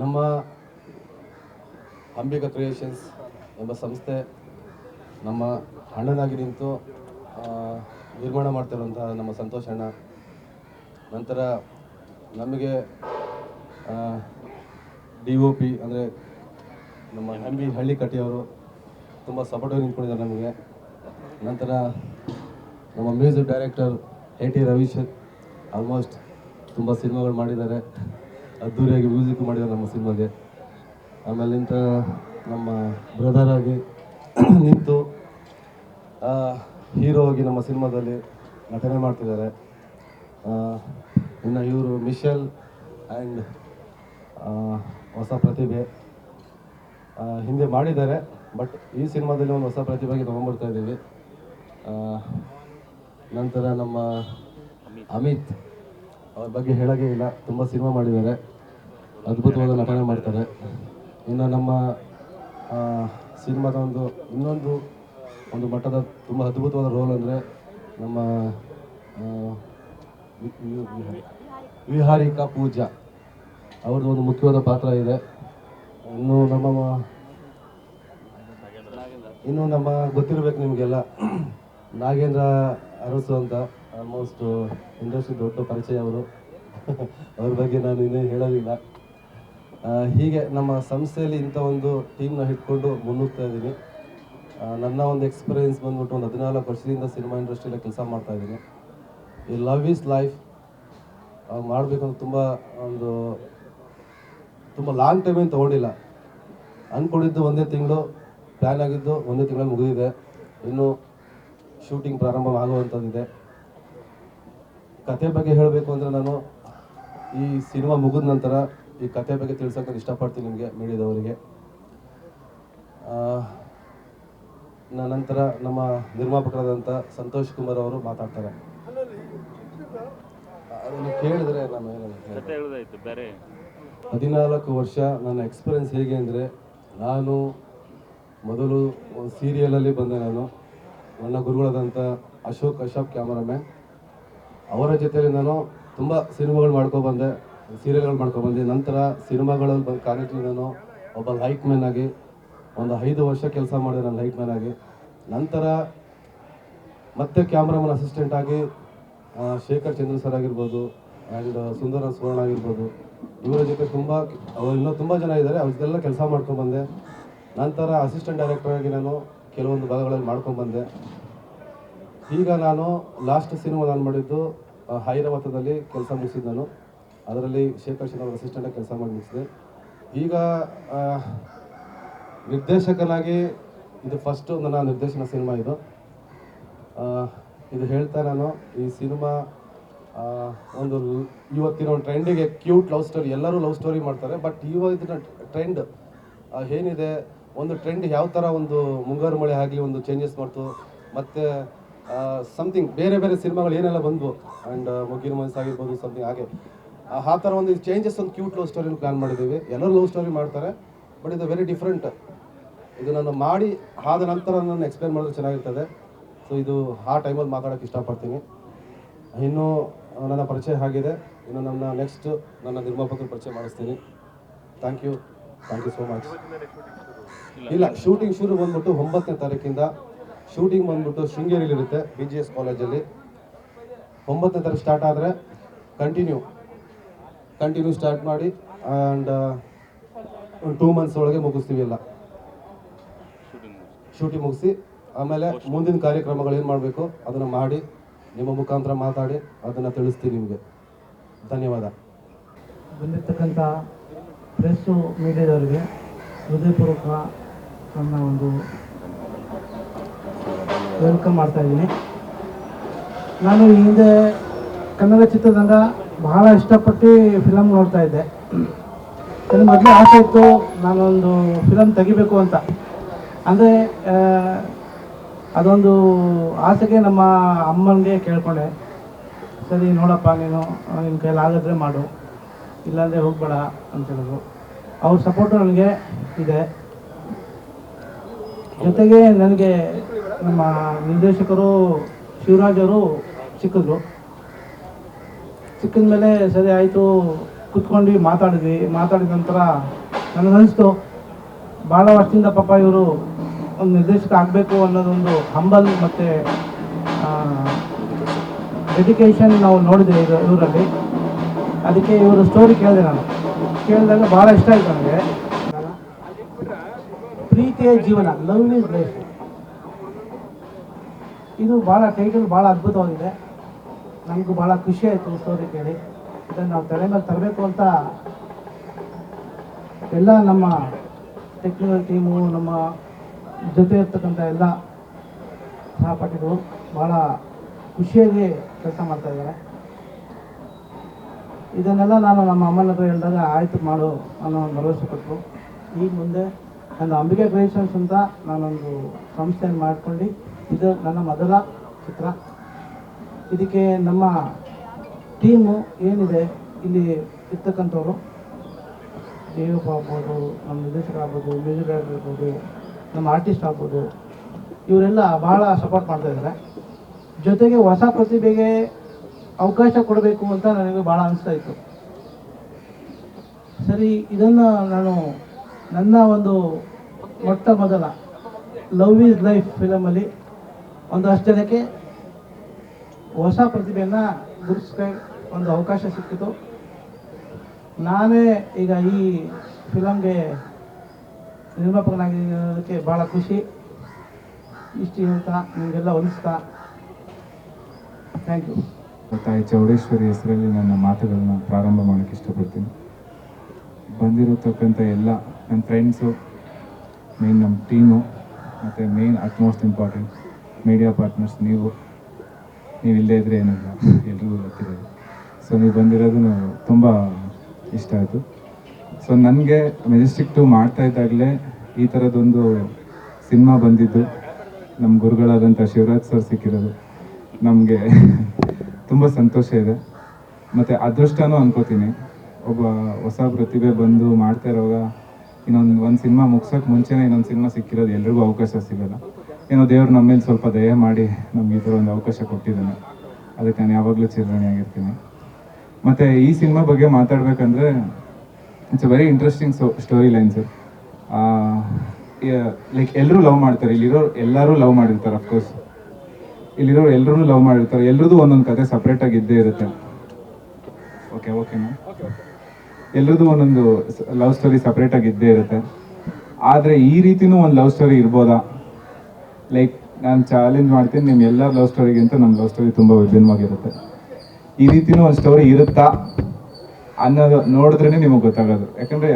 ನಮ್ಮ ಅಂಬಿಕಾ ಕ್ರಿಯೇಷನ್ಸ್ ಎಂಬ ಸಂಸ್ಥೆ ನಮ್ಮ ಅಣ್ಣನಾಗಿ ನಿಂತು ನಿರ್ಮಾಣ ಮಾಡ್ತಿರುವಂತಹ ನಮ್ಮ ಸಂತೋಷ್ ಅಣ್ಣ, ನಂತರ ನಮಗೆ DOP ಅಂದರೆ ನಮ್ಮ ಹಳ್ಳಿ ಕಟ್ಟಿಯವರು ತುಂಬ ಸಪೋರ್ಟಾಗಿ ನಿಂತ್ಕೊಂಡಿದ್ದಾರೆ ನಮಗೆ. ನಂತರ ನಮ್ಮ music director AT Ravish almost ತುಂಬ ಸಿನಿಮಾಗಳು ಮಾಡಿದ್ದಾರೆ, ಅದ್ದೂರಿಯಾಗಿ ಮ್ಯೂಸಿಕ್ ಮಾಡಿದ್ದಾರೆ ನಮ್ಮ ಸಿನಿಮಾಗೆ. ಆಮೇಲಿಂದ ನಮ್ಮ ಬ್ರದರ್ ಆಗಿ ನಿಂತು ಹೀರೋ ಆಗಿ ನಮ್ಮ ಸಿನಿಮಾದಲ್ಲಿ ನಟನೆ ಮಾಡ್ತಿದ್ದಾರೆ. ಇನ್ನು ಇವರು ಮಿಶೆಲ್ ಆ್ಯಂಡ್ ಹೊಸ ಪ್ರತಿಭೆ ಹಿಂದೆ ಮಾಡಿದ್ದಾರೆ, ಬಟ್ ಈ ಸಿನಿಮಾದಲ್ಲಿ ಒಂದು ಹೊಸ ಪ್ರತಿಭೆಗೆ ತೊಗೊಂಡ್ಬರ್ತಾ ಇದ್ದೀವಿ. ನಂತರ ನಮ್ಮ ಅಮಿತ್ ಅವ್ರ ಬಗ್ಗೆ ಹೇಳೋದೇ ಇಲ್ಲ, ತುಂಬ ಸಿನಿಮಾ ಮಾಡಿದ್ದಾರೆ, ಅದ್ಭುತವಾದ ನಟನೆ ಮಾಡ್ತಾರೆ. ಇನ್ನು ನಮ್ಮ ಸಿನಿಮಾದ ಒಂದು ಮಟ್ಟದ ತುಂಬ ಅದ್ಭುತವಾದ ರೋಲ್ ಅಂದರೆ ನಮ್ಮ ವಿಹಾರಿಕಾ ಪೂಜಾ ಅವ್ರದ್ದು ಒಂದು ಮುಖ್ಯವಾದ ಪಾತ್ರ ಇದೆ. ಇನ್ನು ನಮ್ಮ ಗೊತ್ತಿರಬೇಕು ನಿಮಗೆಲ್ಲ, ನಾಗೇಂದ್ರ ಅರಸು ಅಂತ ಆಲ್ಮೋಸ್ಟ್ ಇಂಡಸ್ಟ್ರಿ ದೊಡ್ಡ ಪರಿಚಯ ಅವರು. ಅವ್ರ ಬಗ್ಗೆ ನಾನು ಇನ್ನೂ ಹೇಳೋದಿಲ್ಲ. ಹೀಗೆ ನಮ್ಮ ಸಂಸ್ಥೆಯಲ್ಲಿ ಇಂಥ ಒಂದು ಟೀಮ್ನ ಇಟ್ಕೊಂಡು ಮುನ್ನುಗ್ತಾ ಇದ್ದೀನಿ. ನನ್ನ ಒಂದು ಎಕ್ಸ್ಪೀರಿಯೆನ್ಸ್ ಬಂದ್ಬಿಟ್ಟು ಒಂದು 14 ವರ್ಷದಿಂದ ಸಿನಿಮಾ ಇಂಡಸ್ಟ್ರಿಯಲ್ಲಿ ಕೆಲಸ ಮಾಡ್ತಾಯಿದ್ದೀನಿ. ಈ ಲವ್ ಈಸ್ ಲೈಫ್ ಮಾಡಬೇಕಂತ ತುಂಬ ಲಾಂಗ್ ಟೈಮೇನು ತೊಗೊಂಡಿಲ್ಲ. ಅಂದ್ಕೊಂಡಿದ್ದು ಒಂದೇ ತಿಂಗಳು, ಪ್ಲ್ಯಾನ್ ಆಗಿದ್ದು ಒಂದೇ ತಿಂಗಳಲ್ಲಿ ಮುಗಿದಿದೆ. ಇನ್ನು ಶೂಟಿಂಗ್ ಪ್ರಾರಂಭ ಆಗುವಂಥದ್ದಿದೆ. ಕತೆ ಬಗ್ಗೆ ಹೇಳಬೇಕು ಅಂದರೆ ನಾನು ಈ ಸಿನಿಮಾ ಮುಗಿದ ನಂತರ ಈ ಕತೆ ಬಗ್ಗೆ ತಿಳ್ಸೋಕೆ ನಾನು ಇಷ್ಟಪಡ್ತೀನಿ ನಿಮಗೆ, ಮೀಡಿಯಾದವರಿಗೆ. ನಂತರ ನಮ್ಮ ನಿರ್ಮಾಪಕರಾದಂಥ ಸಂತೋಷ್ ಕುಮಾರ್ ಅವರು ಮಾತಾಡ್ತಾರೆ. ಅದನ್ನು ಕೇಳಿದ್ರೆ ನಾನು 14 ವರ್ಷ ನನ್ನ ಎಕ್ಸ್ಪೀರಿಯೆನ್ಸ್ ಹೇಗೆ ಅಂದರೆ, ನಾನು ಮೊದಲು ಒಂದು ಸೀರಿಯಲಲ್ಲಿ ಬಂದೆ. ನನ್ನ ಗುರುಗಳಾದಂಥ ಅಶೋಕ್ ಕಶ್ಯಪ್ ಕ್ಯಾಮರಾಮ್ಯಾನ್, ಅವರ ಜೊತೆಯಲ್ಲಿ ನಾನು ತುಂಬ ಸಿನಿಮಾಗಳು ಮಾಡ್ಕೊಬಂದೆ, ಸೀರಿಯಲ್ಗಳು ಮಾಡ್ಕೊಬಂದೆ. ನಂತರ ಸಿನಿಮಾಗಳಲ್ಲಿ ಬಂದು ಕಾರ್ಯಕ್ರಮ ನಾನು ಒಬ್ಬ ಲೈಟ್ ಮ್ಯಾನ್ ಆಗಿ ಒಂದು 5 ವರ್ಷ ಕೆಲಸ ಮಾಡಿದೆ ನಾನು ಲೈಟ್ ಮ್ಯಾನ್ ಆಗಿ. ನಂತರ ಮತ್ತೆ ಕ್ಯಾಮ್ರಾಮನ್ ಅಸಿಸ್ಟೆಂಟ್ ಆಗಿ ಶೇಖರ್ ಚಂದ್ರ ಸರ್ ಆಗಿರ್ಬೋದು ಆ್ಯಂಡ್ ಸುಂದರ ಸುವರ್ಣ ಆಗಿರ್ಬೋದು, ಇವರ ಜೊತೆ ಇನ್ನೂ ತುಂಬ ಜನ ಇದ್ದಾರೆ, ಅವ್ರ ಜೊತೆಲ್ಲ ಕೆಲಸ ಮಾಡ್ಕೊಂಡ್ಬಂದೆ. ನಂತರ ಅಸಿಸ್ಟೆಂಟ್ ಡೈರೆಕ್ಟರ್ ಆಗಿ ನಾನು ಕೆಲವೊಂದು ಭಾಗಗಳಲ್ಲಿ ಮಾಡ್ಕೊಂಡ್ಬಂದೆ. ಈಗ ನಾನು ಲಾಸ್ಟ್ ಸಿನಿಮಾ ನಾನು ಮಾಡಿದ್ದು ಐರಾವತದಲ್ಲಿ ಕೆಲಸ ಮುಗಿಸಿದ್ದು ನಾನು. ಅದರಲ್ಲಿ ಶೇಖರ್ ಚಂದ್ರ ಅಸಿಸ್ಟೆಂಟಾಗಿ ಕೆಲಸ ಮಾಡಿ ಮುಗಿಸಿದೆ. ಈಗ ನಿರ್ದೇಶಕನಾಗಿ ಇದು ಫಸ್ಟು ನನ್ನ ನಿರ್ದೇಶನ ಸಿನಿಮಾ ಇದು ಹೇಳ್ತಾ ನಾನು ಈ ಸಿನಿಮಾ ಇವತ್ತಿನ ಒಂದು ಟ್ರೆಂಡಿಗೆ ಕ್ಯೂಟ್ ಲವ್ ಸ್ಟೋರಿ, ಎಲ್ಲರೂ ಲವ್ ಸ್ಟೋರಿ ಮಾಡ್ತಾರೆ, ಬಟ್ ಇವತ್ತಿನ ಟ್ರೆಂಡ್ ಏನಿದೆ, ಒಂದು ಟ್ರೆಂಡ್ ಯಾವ ಥರ ಒಂದು ಮುಂಗಾರು ಮಳೆ ಆಗಲಿ ಒಂದು ಚೇಂಜಸ್ ಮಾಡ್ತು, ಮತ್ತು ಸಮಥಿಂಗ್ ಬೇರೆ ಬೇರೆ ಸಿನಿಮಾಗಳು ಏನೆಲ್ಲ ಬಂದವು, ಆ್ಯಂಡ್ ಮೊಗ್ಗಿನ ಮನಸ್ಸಾಗಿರ್ಬೋದು ಸಮಥಿಂಗ್ ಹಾಗೆ ಆ ಥರ ಒಂದು ಚೇಂಜಸ್, ಒಂದು ಕ್ಯೂಟ್ ಲವ್ ಸ್ಟೋರಿನ ಪ್ಲ್ಯಾನ್ ಮಾಡಿದ್ದೀವಿ. ಎಲ್ಲರೂ ಲವ್ ಸ್ಟೋರಿ ಮಾಡ್ತಾರೆ, ಬಟ್ ಇದು ವೆರಿ ಡಿಫ್ರೆಂಟ್. ಇದು ನಾನು ಮಾಡಿ ಆದ ನಂತರ ನಾನು ಎಕ್ಸ್ಪ್ಲೇನ್ ಮಾಡಿದ್ರೆ ಚೆನ್ನಾಗಿರ್ತದೆ. ಸೊ ಇದು ಆ ಟೈಮಲ್ಲಿ ಮಾತಾಡೋಕ್ಕೆ ಇಷ್ಟಪಡ್ತೀನಿ. ಇನ್ನೂ ನನ್ನ ಪರಿಚಯ ಆಗಿದೆ, ಇನ್ನು ನನ್ನ ನೆಕ್ಸ್ಟ್ ನನ್ನ ನಿರ್ಮಾಪಕರು ಪರಿಚಯ ಮಾಡಿಸ್ತೀನಿ. Thank you so much. ಇಲ್ಲ, ಶೂಟಿಂಗ್ ಶುರು ಬಂದ್ಬಿಟ್ಟು 9ನೇ ತಾರೀಕಿಂದ ಶೂಟಿಂಗ್ ಬಂದ್ಬಿಟ್ಟು ಶೃಂಗೇರಿಲಿರುತ್ತೆ, BGS ಕಾಲೇಜಲ್ಲಿ. 9ನೇ ತಾರೀಕು ಸ್ಟಾರ್ಟ್ ಆದರೆ ಕಂಟಿನ್ಯೂ ಸ್ಟಾರ್ಟ್ ಮಾಡಿ ಆ್ಯಂಡ್ ಒಂದು 2 ಮಂತ್ಸ್ ಒಳಗೆ ಮುಗಿಸ್ತೀವಿ ಎಲ್ಲ ಶೂಟಿಂಗ್ ಮುಗಿಸಿ. ಆಮೇಲೆ ಮುಂದಿನ ಕಾರ್ಯಕ್ರಮಗಳು ಏನು ಮಾಡಬೇಕು ಅದನ್ನು ಮಾಡಿ ನಿಮ್ಮ ಮುಖಾಂತರ ಮಾತಾಡಿ ಅದನ್ನು ತಿಳಿಸ್ತೀನಿ ನಿಮಗೆ. ಧನ್ಯವಾದ. ಬಂದಿರತಕ್ಕಂಥ ಪ್ರೆಸ್ಸು ಮೀಡಿಯಾದವರಿಗೆ ಹೃದಯಪೂರ್ವಕ ನನ್ನ ಒಂದು ವೆಲ್ಕಮ್ ಮಾಡ್ತಾಯಿದ್ದೀನಿ. ನಾನು ಈ ಹಿಂದೆ ಕನ್ನಡ ಚಿತ್ರರಂಗ ಬಹಳ ಇಷ್ಟಪಟ್ಟು ಫಿಲಮ್ ನೋಡ್ತಾ ಇದ್ದೆ. ನನಗೆ ಮೊದಲೇ ಆಸೆ ಇತ್ತು ನಾನೊಂದು ಫಿಲಮ್ ತೆಗಿಬೇಕು ಅಂತ. ಅಂದರೆ ಅದೊಂದು ಆಸೆಗೆ ನಮ್ಮ ಅಮ್ಮನಿಗೆ ಕೇಳ್ಕೊಂಡೆ, ಸರಿ ನೋಡಪ್ಪ ನೀನು ನಿನ್ನ ಕೈಯಲ್ಲಿ ಆಗಿದ್ರೆ ಮಾಡು, ಇಲ್ಲಾಂದರೆ ಹೋಗಬೇಡ ಅಂತ ಹೇಳಿದ್ರು. ಅವ್ರ ಸಪೋರ್ಟು ನನಗೆ ಇದೆ. ಜೊತೆಗೆ ನನಗೆ ನಮ್ಮ ನಿರ್ದೇಶಕರು ಶಿವರಾಜ್ ಅವರು ಸಿಕ್ಕಿದ್ರು. ಸಿಕ್ಕಿದ ಮೇಲೆ ಸರಿ ಆಯಿತು, ಕೂತ್ಕೊಂಡು ಮಾತಾಡಿದ ನಂತರ ನನಗನ್ನಿಸ್ತು ಭಾಳ ವರ್ಷದಿಂದ ಪಾಪ ಇವರು ಒಂದು ನಿರ್ದೇಶಕ ಆಗಬೇಕು ಅನ್ನೋದೊಂದು ಹಂಬಲ್ ಮತ್ತು ಡೆಡಿಕೇಶನ್ ನಾವು ನೋಡಿದೆ ಇವರಲ್ಲಿ. ಅದಕ್ಕೆ ಇವರು ಸ್ಟೋರಿ ಕೇಳಿದೆ. ನಾನು ಕೇಳಿದಾಗ ಭಾಳ ಇಷ್ಟ ಆಯಿತು ನನಗೆ. ಪ್ರೀತಿಯ ಜೀವನ, ಲವ್ ಈಸ್ ಲೈಫ್, ಇದು ಭಾಳ ಟೈಟಲ್ ಭಾಳ ಅದ್ಭುತವಾಗಿದೆ. ನಮಗೂ ಭಾಳ ಖುಷಿ ಆಯಿತು ಸ್ಟೋರಿ ಕೇಳಿ. ಇದನ್ನು ನಾವು ತಲೆ ಮೇಲೆ ತರಬೇಕು ಅಂತ ಎಲ್ಲ ನಮ್ಮ ಟೆಕ್ನಿಕಲ್ ಟೀಮು, ನಮ್ಮ ಜೊತೆ ಇರ್ತಕ್ಕಂಥ ಎಲ್ಲ ಸಹಪಾಠಿಗಳು ಭಾಳ ಖುಷಿಯಾಗಿ ಕೆಲಸ ಮಾಡ್ತಾಯಿದ್ದಾರೆ. ಇದನ್ನೆಲ್ಲ ನಾನು ನಮ್ಮ ಅಮ್ಮನ ಹತ್ರ ಹೇಳಿದಾಗ ಆಯಿತು ಮಾಡು ಅನ್ನೋ ಒಂದು ಭರವಸೆ ಕೊಟ್ಟರು. ಈಗ ಮುಂದೆ ನನ್ನ ಅಂಬಿಕೆ ಕ್ರಿಯೇಷನ್ಸ್ ಅಂತ ನಾನೊಂದು ಸಂಸ್ಥೆಯನ್ನು ಮಾಡ್ಕೊಂಡು, ಇದು ನನ್ನ ಮೊದಲ ಚಿತ್ರ. ಇದಕ್ಕೆ ನಮ್ಮ ಟೀಮು ಏನಿದೆ ಇಲ್ಲಿ ಇರ್ತಕ್ಕಂಥವ್ರು, ದೇವಪ್ಪ ಆಗ್ಬೋದು, ನಮ್ಮ ನಿರ್ದೇಶಕರಾಗ್ಬೋದು, ಮ್ಯೂಸಿಕ್ ಡೈರೆಕ್ಟರ್ ಇರ್ಬೋದು, ನಮ್ಮ ಆರ್ಟಿಸ್ಟ್ ಆಗ್ಬೋದು, ಇವರೆಲ್ಲ ಭಾಳ ಸಪೋರ್ಟ್ ಮಾಡ್ತಾಯಿದ್ದಾರೆ. ಜೊತೆಗೆ ಹೊಸ ಪ್ರತಿಭೆಗೆ ಅವಕಾಶ ಕೊಡಬೇಕು ಅಂತ ನನಗೆ ಭಾಳ ಅನಿಸ್ತಾ ಇತ್ತು. ಸರಿ, ಇದನ್ನು ನಾನು ನನ್ನ ಒಂದು ಮೊಟ್ಟ ಮೊದಲ ಲವ್ ಈಸ್ ಲೈಫ್ ಫಿಲಮಲ್ಲಿ ಒಂದಷ್ಟು ಜನಕ್ಕೆ ಹೊಸ ಪ್ರತಿಭೆಯನ್ನು ಗುರುತಿಸ್ಕೊ ಒಂದು ಅವಕಾಶ ಸಿಕ್ಕಿತು. ನಾನೇ ಈಗ ಈ ಫಿಲಮ್ಗೆ ನಿರ್ಮಾಪಕನಾಗಿರೋದಕ್ಕೆ ಭಾಳ ಖುಷಿ. ಇಷ್ಟು ಹೇಳ್ತಾ ನಿಮಗೆಲ್ಲ ಹೊಲಿಸ್ತಾ ಥ್ಯಾಂಕ್ ಯು. ತಾಯಿ ಚೌಡೇಶ್ವರಿ ಹೆಸರಲ್ಲಿ ನನ್ನ ಮಾತುಗಳನ್ನ ಪ್ರಾರಂಭ ಮಾಡೋಕ್ಕೆ ಇಷ್ಟಪಡ್ತೀನಿ. ಬಂದಿರತಕ್ಕಂಥ ಎಲ್ಲ ನನ್ನ ಫ್ರೆಂಡ್ಸು, ಮೇನ್ ನಮ್ಮ ಟೀಮು, ಮತ್ತು main utmost important media partners, ನೀವು ಇಲ್ಲದೇ ಇದ್ದರೆ ಏನಿಲ್ಲ, ಎಲ್ರಿಗೂ ಗೊತ್ತಿರೋದು. ಸೊ ನೀವು ಬಂದಿರೋದು ತುಂಬ ಇಷ್ಟ ಆಯಿತು. ಸೊ ನನಗೆ ಮೆಜೆಸ್ಟಿಕ್ 2 ಮಾಡ್ತಾ ಇದ್ದಾಗಲೇ ಈ ಥರದೊಂದು ಸಿನಿಮಾ ಬಂದಿದ್ದು, ನಮ್ಮ ಗುರುಗಳಾದಂಥ ಶಿವರಾಜ್ ಸರ್ ಸಿಕ್ಕಿರೋದು ನಮಗೆ ತುಂಬ ಸಂತೋಷ ಇದೆ. ಮತ್ತು ಅದೃಷ್ಟನೂ ಅನ್ಕೋತೀನಿ. ಒಬ್ಬ ಹೊಸ ಪ್ರತಿಭೆ ಬಂದು ಮಾಡ್ತಾ ಇರೋವಾಗ ಒಂದು ಸಿನಿಮಾ ಮುಗ್ಸೋಕ್ಕೆ ಮುಂಚೆನೇ ಇನ್ನೊಂದು ಸಿನಿಮಾ ಸಿಕ್ಕಿರೋದು ಎಲ್ರಿಗೂ ಅವಕಾಶ ಸಿಗೋಲ್ಲ. ಏನೋ ದೇವ್ರು ನಮ್ಮ ಮೇಲೆ ಸ್ವಲ್ಪ ದಯ ಮಾಡಿ ನಮ್ಗೆ ಈ ಥರ ಒಂದು ಅವಕಾಶ ಕೊಟ್ಟಿದ್ದಾನೆ. ಅದಕ್ಕೆ ನಾನು ಯಾವಾಗಲೂ ಚಿರಋಣಿಯಾಗಿರ್ತೀನಿ. ಮತ್ತು ಈ ಸಿನಿಮಾ ಬಗ್ಗೆ ಮಾತಾಡಬೇಕಂದ್ರೆ it's a very interesting story line sir. Like ಎಲ್ಲರೂ ಲವ್ ಮಾಡ್ತಾರೆ, ಎಲ್ಲರೂ ಲವ್ ಮಾಡಿರ್ತಾರೆ. ಅಫ್ಕೋರ್ಸ್ ಇಲ್ಲಿರೋರು ಎಲ್ಲರೂ ಲವ್ ಮಾಡಿರ್ತಾರೆ. ಎಲ್ರದ್ದು ಒಂದೊಂದು ಕತೆ ಸಪ್ರೇಟಾಗಿ ಇದ್ದೇ ಇರುತ್ತೆ. ಓಕೆನಾ? ಎಲ್ರದ್ದು ಒಂದೊಂದು ಲವ್ ಸ್ಟೋರಿ ಸಪ್ರೇಟಾಗಿ ಇದ್ದೇ ಇರುತ್ತೆ. ಆದರೆ ಈ ರೀತಿನೂ ಒಂದು ಲವ್ ಸ್ಟೋರಿ ಇರ್ಬೋದಾ? ಲೈಕ್ ನಾನು ಚಾಲೆಂಜ್ ಮಾಡ್ತೀನಿ, ನಿಮ್ಮ ಎಲ್ಲ ಲವ್ ಸ್ಟೋರಿಗಿಂತ ನಮ್ಮ ಲವ್ ಸ್ಟೋರಿ ತುಂಬ ವಿಭಿನ್ನವಾಗಿರುತ್ತೆ. ಈ ರೀತಿನೂ ಒಂದು ಸ್ಟೋರಿ ಇರುತ್ತಾ ಅನ್ನೋದು ನೋಡಿದ್ರೇ ನಿಮಗೆ ಗೊತ್ತಾಗೋದು. ಯಾಕಂದರೆ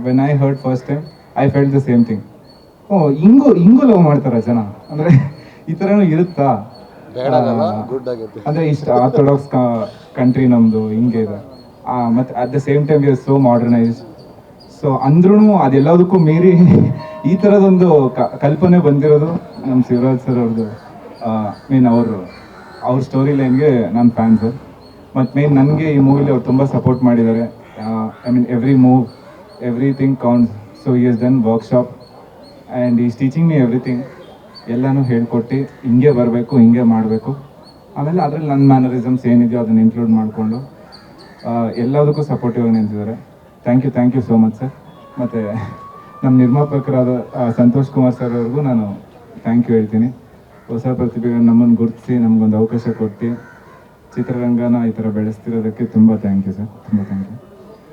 when I heard first time I felt the same thing. ಹಿಂಗೂ ಲವ್ ಮಾಡ್ತಾರ ಜನ, ಅಂದರೆ ಈ ಥರನೂ ಇರುತ್ತಾ? ಅಂದರೆ ಇಷ್ಟು ಆರ್ಥೋಡಾಕ್ಸ್ ಕಂಟ್ರಿ ನಮ್ಮದು, ಹಿಂಗೆ ಇದೆ. ಮತ್ತು at the same time is so modernised. So ಅಂದ್ರೂ ಅದೆಲ್ಲದಕ್ಕೂ ಮೀರಿ ಈ ಥರದೊಂದು ಕಲ್ಪನೆ ಬಂದಿರೋದು ನಮ್ಮ ಶಿವರಾಜ್ ಸರ್ ಅವ್ರದ್ದು. ಮೀನ್ ಅವ್ರ ಸ್ಟೋರಿ ಲೈನ್ಗೆ ನಾನು ಫ್ಯಾನ್ ಸರ್. ಮತ್ತು ಮೇನ್ ನನಗೆ ಈ ಮೂವಿಲಿ ಅವ್ರು ತುಂಬ ಸಪೋರ್ಟ್ ಮಾಡಿದ್ದಾರೆ. I mean every move everything counts. So ಈ is done workshop and is teaching me everything. ಎಲ್ಲನೂ ಹೇಳ್ಕೊಟ್ಟು ಹಿಂಗೆ ಬರಬೇಕು, ಹಿಂಗೆ ಮಾಡಬೇಕು. ಆಮೇಲೆ ಅದರಲ್ಲಿ ನನ್ನ ಮ್ಯಾನರಿಸಮ್ಸ್ ಏನಿದೆಯೋ ಅದನ್ನು ಇನ್ಕ್ಲೂಡ್ ಮಾಡಿಕೊಂಡು ಎಲ್ಲದಕ್ಕೂ ಸಪೋರ್ಟಿವ್ ಆಗಿ ನಿಂತಿದ್ದಾರೆ. Thank you so much sir. ಮತ್ತು ನಮ್ಮ ನಿರ್ಮಾಪಕರಾದ ಸಂತೋಷ್ ಕುಮಾರ್ ಸರ್ ಅವ್ರಿಗೂ ನಾನು ಥ್ಯಾಂಕ್ ಯು ಹೇಳ್ತೀನಿ. ಹೊಸ ಪ್ರತಿಭೆಗಳನ್ನ ನಮ್ಮನ್ನು ಗುರುತಿಸಿ ನಮಗೊಂದು ಅವಕಾಶ ಕೊಟ್ಟು ಚಿತ್ರರಂಗನ ಈ ಥರ ಬೆಳೆಸ್ತಿರೋದಕ್ಕೆ ತುಂಬ ಥ್ಯಾಂಕ್ ಯು ಸರ್, ತುಂಬ ಥ್ಯಾಂಕ್ ಯು.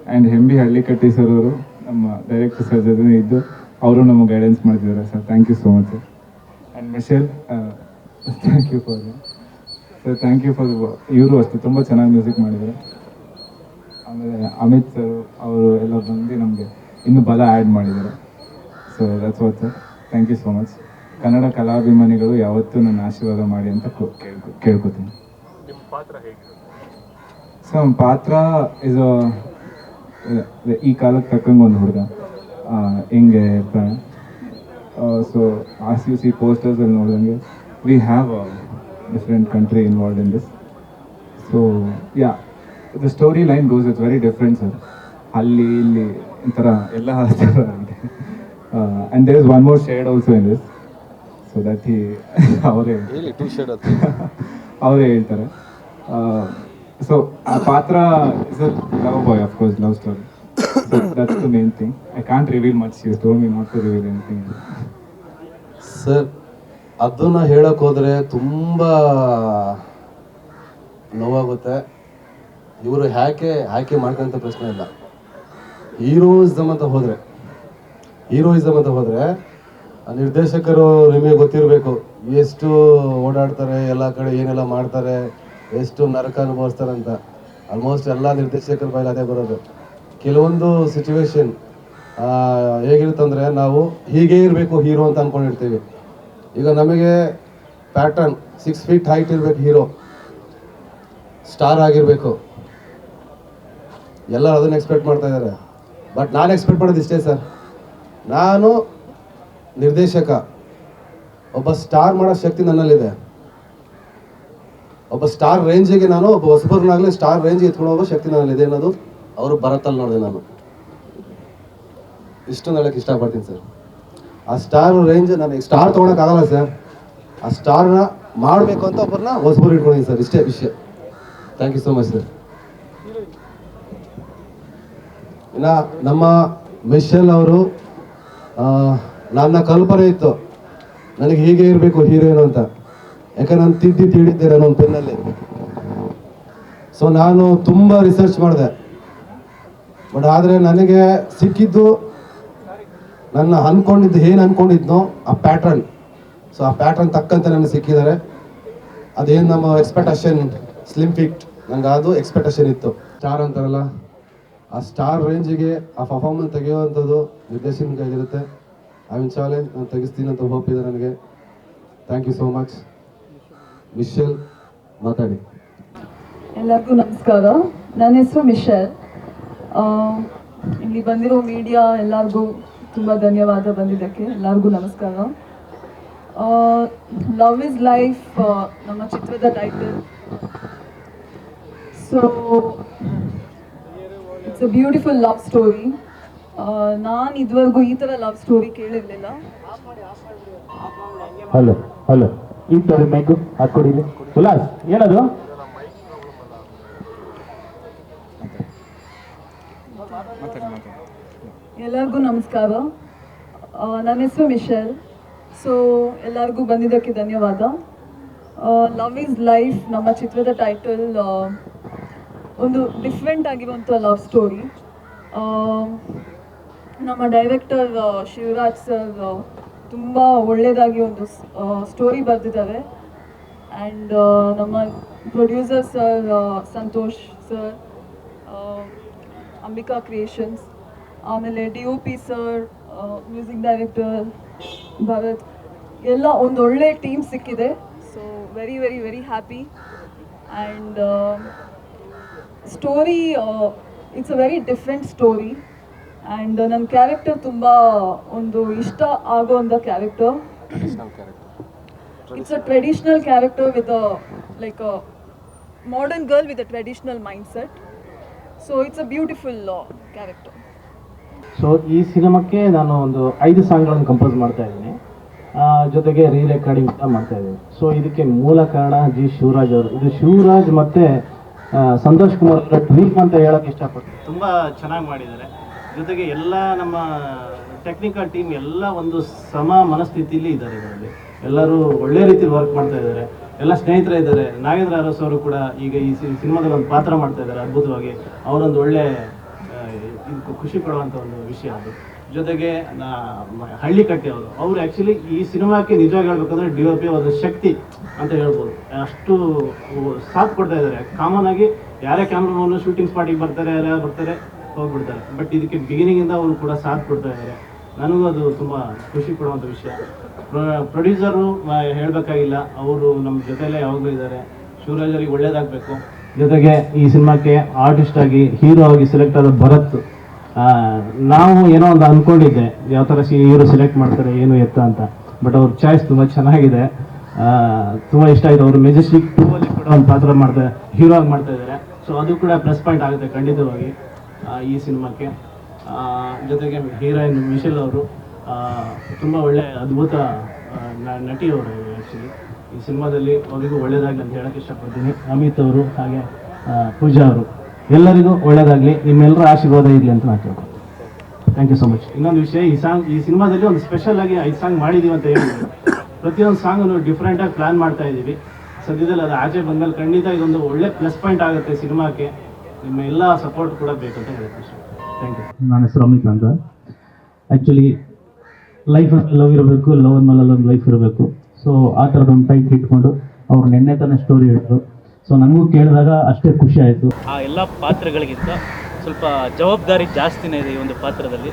ಆ್ಯಂಡ್ ಹೆಂಬಿ ಹಳ್ಳಿಕಟ್ಟಿ ಸರ್ ಅವರು ನಮ್ಮ ಡೈರೆಕ್ಟರ್ ಸರ್ ಜೊತೆ ಇದ್ದು ಅವರು ನಮಗೆ ಗೈಡೆನ್ಸ್ ಮಾಡ್ತಿದ್ದಾರೆ sir. Thank you so much sir. And Michelle thank you for sir, thank you for. ಇವರು ಅಷ್ಟೇ ತುಂಬ ಚೆನ್ನಾಗಿ ಮ್ಯೂಸಿಕ್ ಮಾಡಿದ್ದಾರೆ. ಆಮೇಲೆ ಅಮಿತ್ ಸರ್ ಅವರು ಎಲ್ಲ ಬಂದು ನಮಗೆ ಇನ್ನೂ ಬಲ ಆ್ಯಡ್ ಮಾಡಿದ್ದಾರೆ. So that's what sir. Thank you so much. Kannada ಕಲಾಭಿಮಾನಿಗಳು ಯಾವತ್ತೂ ನನ್ನ ಆಶೀರ್ವಾದ ಮಾಡಿ ಅಂತ ಕೇಳ್ಕೊತೀನಿ. ಸೊ ನಮ್ಮ ಪಾತ್ರ ಇಸ್ ಈ ಕಾಲಕ್ಕೆ ತಕ್ಕಂಗೆ ಒಂದು ಹುಡುಗ ಹಿಂಗೆ ಇರ್ತಾನೆ. ಸೊ ಆಸ್ ಯು ಸಿ ಪೋಸ್ಟರ್ಸಲ್ಲಿ ನೋಡಿದಂಗೆ we have different country involved in this. So yeah the story line goes it's very different sir. ಅಲ್ಲಿ ಇಲ್ಲಿ ಈ ಥರ ಎಲ್ಲ ಥರ ಇದೆ. And there is one more shade also in this. So that ಅವರೇ ಹೇಳ್ತಾರೆ. ಸೊ ಆ ಪಾತ್ರ is a love boy, of course love story. That's the main thing. I can't reveal much. You told me not to reveal anything. Sir, ಅದನ್ನು ಹೇಳಕ್ಕೆ ಹೋದರೆ ತುಂಬ ನೋವಾಗುತ್ತೆ. ಇವರು ಆಯ್ಕೆ ಮಾಡ್ಕೊಂತ ಪ್ರಶ್ನೆ ಇಲ್ಲ. ಹೀರೋಯಿಸಮ್ ಅಂತ ಹೋದರೆ ಆ ನಿರ್ದೇಶಕರು ನಿಮಗೆ ಗೊತ್ತಿರಬೇಕು ಎಷ್ಟು ಓಡಾಡ್ತಾರೆ, ಎಲ್ಲ ಕಡೆ ಏನೆಲ್ಲ ಮಾಡ್ತಾರೆ, ಎಷ್ಟು ನರಕ ಅನುಭವಿಸ್ತಾರೆ ಅಂತ. ಆಲ್ಮೋಸ್ಟ್ ಎಲ್ಲ ನಿರ್ದೇಶಕರ ಬಾಯಲ್ಲಿ ಅದೇ ಬರೋದು. ಕೆಲವೊಂದು ಸಿಚುವೇಶನ್ ಹೇಗಿರುತ್ತಂದರೆ ನಾವು ಹೀಗೆ ಇರಬೇಕು ಹೀರೋ ಅಂತ ಅಂದ್ಕೊಂಡಿರ್ತೀವಿ. ಈಗ ನಮಗೆ ಪ್ಯಾಟರ್ನ್ 6 ಫೀಟ್ ಹೈಟ್ ಇರಬೇಕು, ಹೀರೋ ಸ್ಟಾರ್ ಆಗಿರಬೇಕು, ಎಲ್ಲರೂ ಅದನ್ನು ಎಕ್ಸ್ಪೆಕ್ಟ್ ಮಾಡ್ತಾ ಇದ್ದಾರೆ. ಬಟ್ ನಾನು ಎಕ್ಸ್ಪೆಕ್ಟ್ ಮಾಡೋದು ಇಷ್ಟೇ ಸರ್, ನಾನು ನಿರ್ದೇಶಕ, ಒಬ್ಬ ಸ್ಟಾರ್ ಮಾಡೋ ಶಕ್ತಿ ನನ್ನಲ್ಲಿದೆ. ಒಬ್ಬ ಸ್ಟಾರ್ ರೇಂಜಿಗೆ ನಾನು ಒಬ್ಬ ಹೊಸಬರನ್ನಾಗಲೇ ಸ್ಟಾರ್ ರೇಂಜಿಗೆ ಎತ್ಕೊಂಡು ಹೋಗೋ ಶಕ್ತಿ ನನ್ನಲ್ಲಿದೆ ಅನ್ನೋದು ಅವರು ಬರತ್ತಲ್ಲಿ ನೋಡಿದೆ. ನಾನು ಇಷ್ಟೊಂದು ಹೇಳಕ್ಕೆ ಇಷ್ಟಪಡ್ತೀನಿ ಸರ್. ಆ ಸ್ಟಾರ್ ರೇಂಜ್ ನನಗೆ ಸ್ಟಾರ್ ತೊಗೊಳಕ್ಕಾಗಲ್ಲ ಸರ್. ಆ ಸ್ಟಾರ್ನ ಮಾಡಬೇಕು ಅಂತ ಒಬ್ಬರನ್ನ ಹೊಸಬರು ಇಟ್ಕೊಂಡಿದ್ದೀನಿ ಸರ್. ಇಷ್ಟೇ ವಿಷಯ. Thank you so much sir. ಇನ್ನು ನಮ್ಮ ಮಿಶೆಲ್ ಅವರು, ನನ್ನ ಕಲ್ಪನೆ ಇತ್ತು ನನಗೆ ಹೀಗೆ ಇರಬೇಕು ಹೀರೋಯಿನ್ ಅಂತ. ಯಾಕಂದ್ರೆ ನಾನು ತಿಳಿದ್ದೆ ನಾನು ಒಂದು ಪೆನ್ನಲ್ಲಿ. ಸೊ ನಾನು ತುಂಬ ರಿಸರ್ಚ್ ಮಾಡಿದೆ. ಬಟ್ ಆದರೆ ನನಗೆ ಸಿಕ್ಕಿದ್ದು ನನ್ನ ಏನು ಅಂದ್ಕೊಂಡಿದ್ನೋ ಆ ಪ್ಯಾಟ್ರನ್. ಸೊ ಆ ಪ್ಯಾಟ್ರನ್ ತಕ್ಕಂತೆ ನನಗೆ ಸಿಕ್ಕಿದ್ದಾರೆ. ಅದೇನು ನಮ್ಮ ಎಕ್ಸ್ಪೆಕ್ಟೇಷನ್ ಸ್ಲಿಮ್ ಫಿಟ್, ನಂಗೆ ಅದು ಎಕ್ಸ್ಪೆಕ್ಟೇಷನ್ ಇತ್ತು. ಸ್ಟಾರ್ ಅಂತಾರಲ್ಲ, ಆ ಸ್ಟಾರ್ ರೇಂಜಿಗೆ ಆ ಪರ್ಫಾರ್ಮೆನ್ಸ್ ತೆಗೆಯುವಂಥದ್ದು ನಿರ್ದೇಶನ ಕೈಲಿರುತ್ತೆ. ಐ ವಿಲ್ ಚಾಲೆಂಜ್, ನಾನು ತೆಗಿಸ್ತೀನಿ ಅಂತ ಹೋಪ್ ಇದೆ ನನಗೆ. Thank you so much. Michelle ಮಾತಾಡಿ. ಎಲ್ಲರಿಗೂ ನಮಸ್ಕಾರ. ನನ್ನ ಹೆಸರು ಮಿಶೆಲ್. ಇಲ್ಲಿ ಬಂದಿರೋ ಮೀಡಿಯಾ ಎಲ್ಲರಿಗೂ ತುಂಬ ಧನ್ಯವಾದ ಬಂದಿದ್ದಕ್ಕೆ. ಎಲ್ಲರಿಗೂ ನಮಸ್ಕಾರ. ಲವ್ ಇಸ್ ಲೈಫ್ ನಮ್ಮ ಚಿತ್ರದ title. So it's a beautiful love story. ನಾನು ಇದುವರೆಗೂ ಈ ಥರ ಲವ್ ಸ್ಟೋರಿ ಕೇಳಿರಲಿಲ್ಲ. ಹಲೋ ಈ ಸ್ಟೋರಿ ಮೈಕು ಹಾಕ್ಕೊಡಿಲಿ. ಉಲ್ಲಾಸ್ ಏನದು? ಎಲ್ಲರಿಗೂ ನಮಸ್ಕಾರ. ನನ್ನ ಹೆಸರು ಮಿಶೆಲ್. ಸೊ ಎಲ್ಲರಿಗೂ ಬಂದಿದ್ದಕ್ಕೆ ಧನ್ಯವಾದ. ಲವ್ ಈಸ್ ಲೈಫ್ ನಮ್ಮ ಚಿತ್ರದ ಟೈಟಲ್ ಒಂದು ಡಿಫ್ರೆಂಟ್ ಆಗಿರುವಂಥ ಲವ್ ಸ್ಟೋರಿ. ನಮ್ಮ ಡೈರೆಕ್ಟರ್ ಶಿವರಾಜ್ ಸರ್ ತುಂಬ ಒಳ್ಳೆಯದಾಗಿ ಒಂದು ಸ್ಟೋರಿ ಬರೆದಿದ್ದಾರೆ. ಆ್ಯಂಡ್ ನಮ್ಮ producer sir Santosh sir, Ambika creations, ಆಮೇಲೆ DOP sir, music director Bharat, ಎಲ್ಲ ಒಂದು ಒಳ್ಳೆ ಟೀಮ್ ಸಿಕ್ಕಿದೆ. So very very very happy. And story it's a very different story. And ನನ್ನ ಕ್ಯಾರೆಕ್ಟರ್ ತುಂಬ ಒಂದು ಇಷ್ಟ ಆಗೋವಂಥ character. It's a traditional character with like modern girl with a traditional mindset. So it's a beautiful character. So ಈ ಸಿನಿಮಾಕ್ಕೆ ನಾನು ಒಂದು 5 ಸಾಂಗ್ಗಳನ್ನು compose ಮಾಡ್ತಾ ಇದ್ದೀನಿ, ಜೊತೆಗೆ ರೀ ರೆಕಾರ್ಡಿಂಗ್ ಕೂಡ ಮಾಡ್ತಾ ಇದ್ದೀನಿ. ಸೊ ಇದಕ್ಕೆ ಮೂಲ ಕಾರಣ ಜಿ ಶಿವರಾಜ್ ಅವರು. ಇದು ಶಿವರಾಜ್ ಮತ್ತು ಸಂತೋಷ್ ಕುಮಾರ್ ಅವರ ಟ್ವೀಟ್ ಅಂತ ಹೇಳೋಕ್ಕೆ ಇಷ್ಟಪಡ್ತೀನಿ. ತುಂಬ ಚೆನ್ನಾಗಿ ಮಾಡಿದ್ದಾರೆ. ಜೊತೆಗೆ ಎಲ್ಲ ನಮ್ಮ ಟೆಕ್ನಿಕಲ್ ಟೀಮ್ ಎಲ್ಲ ಒಂದು ಸಮ ಮನಸ್ಥಿತಿಯಲ್ಲಿ ಇದ್ದಾರೆ. ಇದರಲ್ಲಿ ಎಲ್ಲರೂ ಒಳ್ಳೆ ರೀತಿಯಲ್ಲಿ ವರ್ಕ್ ಮಾಡ್ತಾ ಇದ್ದಾರೆ. ಎಲ್ಲ ಸ್ನೇಹಿತರೇ ಇದ್ದಾರೆ. ನಾಗೇಂದ್ರ ಅರಸ್ ಅವರು ಕೂಡ ಈಗ ಈ ಸಿನಿಮಾದಲ್ಲಿ ಒಂದು ಪಾತ್ರ ಮಾಡ್ತಾ ಇದ್ದಾರೆ ಅದ್ಭುತವಾಗಿ. ಅವರೊಂದು ಒಳ್ಳೆ ಖುಷಿ ಪಡುವಂಥ ಒಂದು ವಿಷಯ ಅದು. ಜೊತೆಗೆ ಹಳ್ಳಿಕಟ್ಟಿ ಅವರು ಆ್ಯಕ್ಚುಲಿ ಈ ಸಿನಿಮಾಕ್ಕೆ ನಿಜವಾಗಿ ಹೇಳ್ಬೇಕಂದ್ರೆ DOP ಒಂದು ಶಕ್ತಿ ಅಂತ ಹೇಳ್ಬೋದು. ಅಷ್ಟು ಸಾಥ್ ಕೊಡ್ತಾ ಇದ್ದಾರೆ. ಕಾಮನ್ ಆಗಿ ಯಾರೇ ಕ್ಯಾಮ್ರಾಮನ್ನು ಶೂಟಿಂಗ್ ಸ್ಪಾಟಿಗೆ ಬರ್ತಾರೆ, ಯಾರ್ಯಾರು ಬರ್ತಾರೆ ಹೋಗ್ಬಿಡ್ತಾರೆ. ಬಟ್ ಇದಕ್ಕೆ ಬಿಗಿನಿಂಗಿಂದ ಅವರು ಕೂಡ ಸಾಥ್ ಕೊಡ್ತಾ ಇದ್ದಾರೆ. ನನಗೂ ಅದು ತುಂಬ ಖುಷಿ ಪಡುವಂಥ ವಿಷಯ. ಪ್ರೊಡ್ಯೂಸರು ಹೇಳಬೇಕಾಗಿಲ್ಲ, ಅವರು ನಮ್ಮ ಜೊತೆಯಲ್ಲೇ ಯಾವಾಗಲೂ ಇದ್ದಾರೆ. ಶಿವರಾಜ್ ಅವರಿಗೆ ಒಳ್ಳೇದಾಗಬೇಕು. ಜೊತೆಗೆ ಈ ಸಿನಿಮಾಕ್ಕೆ ಆರ್ಟಿಸ್ಟ್ ಆಗಿ ಹೀರೋ ಆಗಿ ಸೆಲೆಕ್ಟ್ ಆದ ಭರತ್, ನಾವು ಏನೋ ಒಂದು ಅಂದ್ಕೊಂಡಿದ್ದೆ ಯಾವ ಥರ ಹೀರೋ ಸೆಲೆಕ್ಟ್ ಮಾಡ್ತಾರೆ ಏನು ಎತ್ತ ಅಂತ. ಬಟ್ ಅವ್ರ ಚಾಯ್ಸ್ ತುಂಬ ಚೆನ್ನಾಗಿದೆ, ತುಂಬ ಇಷ್ಟ ಆಯಿತು. ಅವರು ಮೆಜೆಸ್ಟಿಕ್ 2 ಅಲ್ಲಿ ಕೂಡ ಒಂದು ಪಾತ್ರ ಮಾಡ್ತಾರೆ, ಹೀರೋ ಆಗಿ ಮಾಡ್ತಾ ಇದ್ದಾರೆ. ಸೊ ಅದು ಕೂಡ ಪ್ಲಸ್ ಪಾಯಿಂಟ್ ಆಗುತ್ತೆ ಖಂಡಿತವಾಗಿ ಈ ಸಿನಿಮಾಕ್ಕೆ. ಜೊತೆಗೆ ಹೀರೋಯಿನ್ ಮಿಶೆಲ್ ಅವರು ತುಂಬ ಒಳ್ಳೆ ಅದ್ಭುತ ನಟಿ ಅವರು. ಆ್ಯಕ್ಚುಲಿ ಈ ಸಿನಿಮಾದಲ್ಲಿ ಅವರಿಗೂ ಒಳ್ಳೆಯದಾಗಲಿ ಅಂತ ಹೇಳೋಕ್ಕೆ ಇಷ್ಟಪಡ್ತೀನಿ. ಅಮಿತ್ ಅವರು ಹಾಗೆ ಪೂಜಾ ಅವರು ಎಲ್ಲರಿಗೂ ಒಳ್ಳೆಯದಾಗಲಿ, ನಿಮ್ಮೆಲ್ಲರ ಆಶೀರ್ವಾದ ಇರಲಿ ಅಂತ ನಾನು ಕೇಳ್ತೀನಿ. Thank you so much. ಇನ್ನೊಂದು ವಿಷಯ, ಈ ಸಿನಿಮಾದಲ್ಲಿ ಒಂದು ಸ್ಪೆಷಲ್ ಆಗಿ 5 ಸಾಂಗ್ ಮಾಡಿದ್ದೀವಿ ಅಂತ ಹೇಳಿದ್ವಿ. ಪ್ರತಿಯೊಂದು ಸಾಂಗನ್ನು ಡಿಫ್ರೆಂಟಾಗಿ ಪ್ಲ್ಯಾನ್ ಮಾಡ್ತಾ ಇದ್ದೀವಿ. ಸದ್ಯದಲ್ಲಿ ಅದು ಆಚೆ ಬಂದಮೇಲೆ ಖಂಡಿತ ಇದೊಂದು ಒಳ್ಳೆ ಪ್ಲಸ್ ಪಾಯಿಂಟ್ ಆಗುತ್ತೆ ಸಿನಿಮಾಕ್ಕೆ. ನಿಮ್ಮ ಎಲ್ಲ ಸಪೋರ್ಟ್ ಕೂಡ ಬೇಕಂತ ಹೇಳ್ತೀನಿ. Thank you. ನನ್ನ ಹೆಸರು ಅಮಿತ್ ಅಂತ. ಆ್ಯಕ್ಚುಲಿ ಲೈಫಲ್ಲಿ ಲವ್ ಇರಬೇಕು, ಲವ್ ಮೇಲೆ ಒಂದು ಲೈಫ್ ಇರಬೇಕು. ಸೊ ಆ ಥರದೊಂದು ಟೈಪ್ ಇಟ್ಕೊಂಡು ಅವ್ರು ನೆನ್ನೆ ತಾನೇ ಸ್ಟೋರಿ ಹೇಳಿದ್ರು. ಸೊ ನನಗೂ ಕೇಳಿದಾಗ ಅಷ್ಟೇ ಖುಷಿ ಆಯಿತು. ಆ ಎಲ್ಲ ಪಾತ್ರಗಳಿಗಿಂತ ಸ್ವಲ್ಪ ಜವಾಬ್ದಾರಿ ಜಾಸ್ತಿನೇ ಇದೆ ಈ ಒಂದು ಪಾತ್ರದಲ್ಲಿ.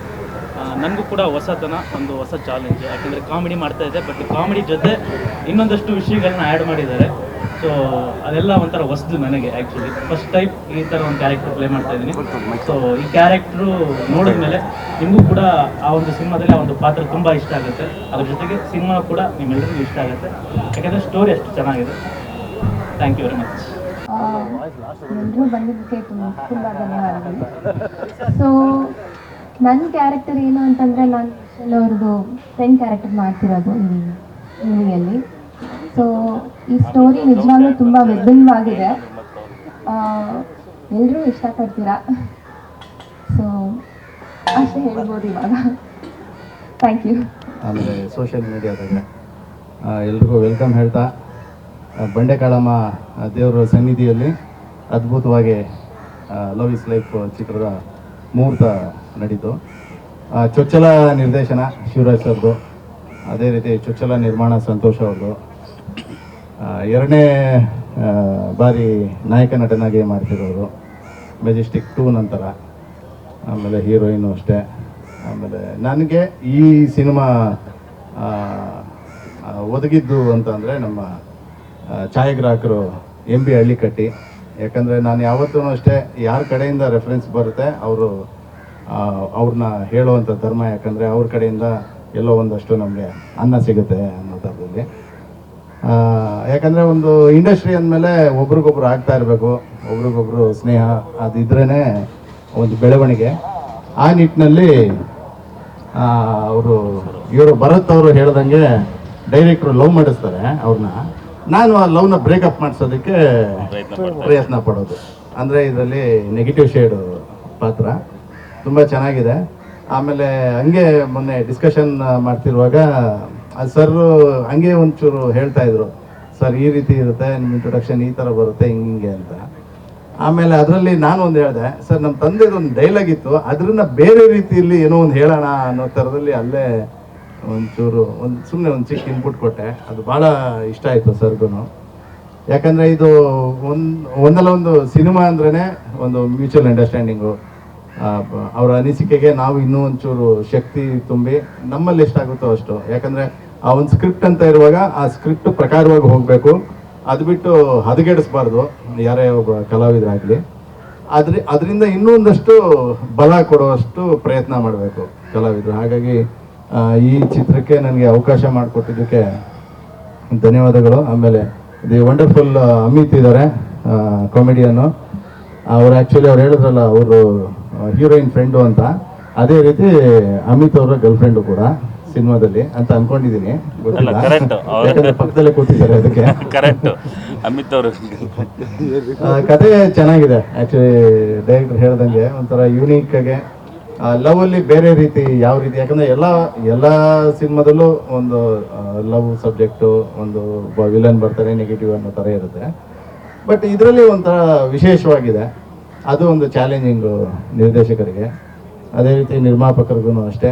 ನನಗೂ ಕೂಡ ಹೊಸತನ, ಒಂದು ಹೊಸ ಚಾಲೆಂಜ್. ಯಾಕೆಂದರೆ ಕಾಮಿಡಿ ಮಾಡ್ತಾ ಇದೆ, ಬಟ್ ಕಾಮಿಡಿ ಜೊತೆ ಇನ್ನೊಂದಷ್ಟು ವಿಷಯಗಳನ್ನ ಆ್ಯಡ್ ಮಾಡಿದ್ದಾರೆ. ಸೊ ಅದೆಲ್ಲ ಒಂಥರ ಹೊಸದು ನನಗೆ. ಆ್ಯಕ್ಚುಲಿ ಫಸ್ಟ್ ಟೈಮ್ ಈ ಥರ ಒಂದು ಕ್ಯಾರೆಕ್ಟರ್ ಪ್ಲೇ ಮಾಡ್ತಾ ಇದ್ದೀನಿ. ಸೊ ಈ ಕ್ಯಾರೆಕ್ಟ್ರು ನೋಡಿದ್ಮೇಲೆ ನಿಮಗೂ ಕೂಡ ಆ ಒಂದು ಸಿನಿಮಾದಲ್ಲಿ ಆ ಒಂದು ಪಾತ್ರ ತುಂಬ ಇಷ್ಟ ಆಗುತ್ತೆ. ಅದ್ರ ಜೊತೆಗೆ ಸಿನಿಮಾ ಕೂಡ ನಿಮ್ಮೆಲ್ಲರಿಗೂ ಇಷ್ಟ ಆಗುತ್ತೆ, ಯಾಕೆಂದರೆ ಸ್ಟೋರಿ ಅಷ್ಟು ಚೆನ್ನಾಗಿದೆ. Thank you very much. ಎಲ್ಲರೂ ಬಂದಿದ್ದಕ್ಕೆ ತುಂಬ ಧನ್ಯವಾದಗಳು. ಸೊ ನನ್ನ ಕ್ಯಾರೆಕ್ಟರ್ ಏನು ಅಂತಂದರೆ, ನಾನು ಅವ್ರದ್ದು ಫ್ರೆಂಡ್ ಕ್ಯಾರೆಕ್ಟರ್ ಮಾಡ್ತಿರೋದು ಈ ಮೂವಿಯಲ್ಲಿ. ಸೊ ಈ ಸ್ಟೋರಿ ನಿಜವಾಗ್ಲೂ ತುಂಬ ವಿಭಿನ್ನವಾಗಿದೆ, ಎಲ್ಲರೂ ಇಷ್ಟಪಡ್ತೀರಾ. ಸೊ ಅಷ್ಟೇ ಹೇಳ್ಬೋದು ಇವಾಗ. Thank you. ಆಮೇಲೆ ಸೋಷಿಯಲ್ ಮೀಡಿಯಾದಾಗ ಎಲ್ರಿಗೂ ವೆಲ್ಕಮ್ ಹೇಳ್ತಾ, ಬಂಡೆಕಾಳಮ್ಮ ದೇವರ ಸನ್ನಿಧಿಯಲ್ಲಿ ಅದ್ಭುತವಾಗಿ ಲವ್ ಇಸ್ ಲೈಫ್ ಚಿತ್ರದ ಮುಹೂರ್ತ ನಡೀತು. ಚೊಚ್ಚಲ ನಿರ್ದೇಶನ ಶಿವರಾಜ್ ಸರ್ದು, ಅದೇ ರೀತಿ ಚೊಚ್ಚಲ ನಿರ್ಮಾಣ ಸಂತೋಷ್ ಅವ್ರದ್ದು. 2ನೇ ಬಾರಿ ನಾಯಕ ನಟನಾಗಿ ಮಾಡ್ತಿರೋರು, ಮೆಜೆಸ್ಟಿಕ್ 2 ನಂತರ. ಆಮೇಲೆ ಹೀರೋಯಿನು ಅಷ್ಟೇ. ಆಮೇಲೆ ನನಗೆ ಈ ಸಿನಿಮಾ ಒದಗಿದ್ದು ಅಂತಂದರೆ ನಮ್ಮ ಛಾಯಾಗ್ರಾಹಕರು MB ಹಳ್ಳಿಕಟ್ಟಿ. ಯಾಕಂದರೆ ನಾನು ಯಾವತ್ತೂ ಅಷ್ಟೇ ಯಾರ ಕಡೆಯಿಂದ ರೆಫರೆನ್ಸ್ ಬರುತ್ತೆ ಅವ್ರನ್ನ ಹೇಳುವಂಥ ಧರ್ಮ. ಯಾಕಂದರೆ ಅವ್ರ ಕಡೆಯಿಂದ ಎಲ್ಲೋ ಒಂದಷ್ಟು ನಮಗೆ ಅನ್ನ ಸಿಗುತ್ತೆ ಅನ್ನೋ ಥರದಲ್ಲಿ. ಯಾಕಂದರೆ ಒಂದು ಇಂಡಸ್ಟ್ರಿ ಅಂದಮೇಲೆ ಒಬ್ರಿಗೊಬ್ರು ಆಗ್ತಾ ಇರಬೇಕು, ಒಬ್ರಿಗೊಬ್ರು ಸ್ನೇಹ ಅದಿದ್ರೇ ಒಂದು ಬೆಳವಣಿಗೆ. ಆ ನಿಟ್ಟಿನಲ್ಲಿ ಇವರು ಭರತ್ ಅವರು ಹೇಳ್ದಂಗೆ ಡೈರೆಕ್ಟ್ರು ಲವ್ ಮಾಡಿಸ್ತಾರೆ ಅವ್ರನ್ನ. ನಾನು ಆ ಲವ್ನ ಬ್ರೇಕಪ್ ಮಾಡಿಸೋದಕ್ಕೆ ಪ್ರಯತ್ನ ಪಡೋದು. ಅಂದರೆ ಇದರಲ್ಲಿ ನೆಗೆಟಿವ್ ಶೇಡು ಪಾತ್ರ ತುಂಬ ಚೆನ್ನಾಗಿದೆ. ಆಮೇಲೆ ಹಂಗೆ ಮೊನ್ನೆ ಡಿಸ್ಕಷನ್ ಮಾಡ್ತಿರುವಾಗ ಸರ್ ಹಂಗೆ ಒಂಚೂರು ಹೇಳ್ತಾ ಇದ್ರು, ಸರ್ ಈ ರೀತಿ ಇರುತ್ತೆ ನಿಮ್ಮ ಇಂಟ್ರೊಡಕ್ಷನ್, ಈ ಥರ ಬರುತ್ತೆ ಹಿಂಗೆ ಅಂತ. ಆಮೇಲೆ ಅದರಲ್ಲಿ ನಾನು ಒಂದು ಹೇಳಿದೆ, ಸರ್ ನಮ್ಮ ತಂದೆದೊಂದು ಡೈಲಾಗ್ ಇತ್ತು, ಅದನ್ನ ಬೇರೆ ರೀತಿಯಲ್ಲಿ ಏನೋ ಒಂದು ಹೇಳೋಣ ಅನ್ನೋ ಥರದಲ್ಲಿ ಅಲ್ಲೇ ಒಂಚೂರು ಸುಮ್ಮನೆ ಒಂದು ಚಿಕ್ಕ ಇನ್ಪುಟ್ ಕೊಟ್ಟೆ. ಅದು ಭಾಳ ಇಷ್ಟ ಆಯಿತು ಸರ್ಗೂ. ಯಾಕಂದರೆ ಇದು ಒಂದಲ್ಲ ಒಂದು ಸಿನಿಮಾ ಅಂದ್ರೇ ಒಂದು ಮ್ಯೂಚುವಲ್ ಅಂಡರ್ಸ್ಟ್ಯಾಂಡಿಂಗು. ಅವರ ಅನಿಸಿಕೆಗೆ ನಾವು ಇನ್ನೂ ಒಂಚೂರು ಶಕ್ತಿ ತುಂಬಿ ನಮ್ಮಲ್ಲಿ ಎಷ್ಟಾಗುತ್ತೋ ಅಷ್ಟು. ಯಾಕಂದರೆ ಆ ಒಂದು ಸ್ಕ್ರಿಪ್ಟ್ ಅಂತ ಇರುವಾಗ ಆ ಸ್ಕ್ರಿಪ್ಟ್ ಪ್ರಕಾರವಾಗಿ ಹೋಗಬೇಕು, ಅದು ಬಿಟ್ಟು ಹದಗೆಡಿಸ್ಬಾರ್ದು ಯಾರೇ ಒಬ್ಬ ಕಲಾವಿದರಾಗಲಿ. ಅದರಿಂದ ಇನ್ನೂ ಒಂದಷ್ಟು ಬಲ ಕೊಡುವಷ್ಟು ಪ್ರಯತ್ನ ಮಾಡಬೇಕು ಕಲಾವಿದರು. ಹಾಗಾಗಿ ಈ ಚಿತ್ರಕ್ಕೆ ನನಗೆ ಅವಕಾಶ ಮಾಡಿಕೊಟ್ಟಿದ್ದಕ್ಕೆ ಧನ್ಯವಾದಗಳು. ಆಮೇಲೆ ದಿ ವಂಡರ್ಫುಲ್ ಅಮಿತ್ ಇದ್ದಾರೆ, ಕಾಮಿಡಿಯನ್ನು. ಅವ್ರು ಆ್ಯಕ್ಚುಲಿ ಅವ್ರು ಹೇಳಿದ್ರಲ್ಲ ಅವರು ಹೀರೋಯಿನ್ ಫ್ರೆಂಡು ಅಂತ, ಅದೇ ರೀತಿ ಅಮಿತ್ ಅವರ ಗರ್ಲ್ ಫ್ರೆಂಡು ಕೂಡ ಸಿನಿಮಾದಲ್ಲಿ ಅಂತ ಅನ್ಕೊಂಡಿದ್ದೀನಿ. ಗೊತ್ತಿಲ್ಲ, ಯಾಕಂದ್ರೆ ಪಕ್ಕದಲ್ಲೇ ಕೂತಿದ್ದಾರೆ ಅದಕ್ಕೆ. ಕರೆಕ್ಟ್, ಅಮಿತ್ ಅವರು ಕತೆ ಚೆನ್ನಾಗಿದೆ ಆ್ಯಕ್ಚುಲಿ. ಡೈರೆಕ್ಟರ್ ಹೇಳ್ದಂಗೆ ಒಂಥರ ಯೂನಿಕ್ ಆಗಿ ಲವ್ ಅಲ್ಲಿ ಬೇರೆ ರೀತಿ, ಯಾವ ರೀತಿ, ಯಾಕಂದ್ರೆ ಎಲ್ಲ ಸಿನಿಮಾದಲ್ಲೂ ಒಂದು ಲವ್ ಸಬ್ಜೆಕ್ಟು, ಒಂದು ವಿಲನ್ ಬರ್ತಾರೆ, ನೆಗೆಟಿವ್ ಅನ್ನೋ ಥರ ಇರುತ್ತೆ. ಬಟ್ ಇದರಲ್ಲಿ ಒಂಥರ ವಿಶೇಷವಾಗಿದೆ. ಅದು ಒಂದು ಚಾಲೆಂಜಿಂಗು ನಿರ್ದೇಶಕರಿಗೆ, ಅದೇ ರೀತಿ ನಿರ್ಮಾಪಕರಿಗೂ ಅಷ್ಟೇ.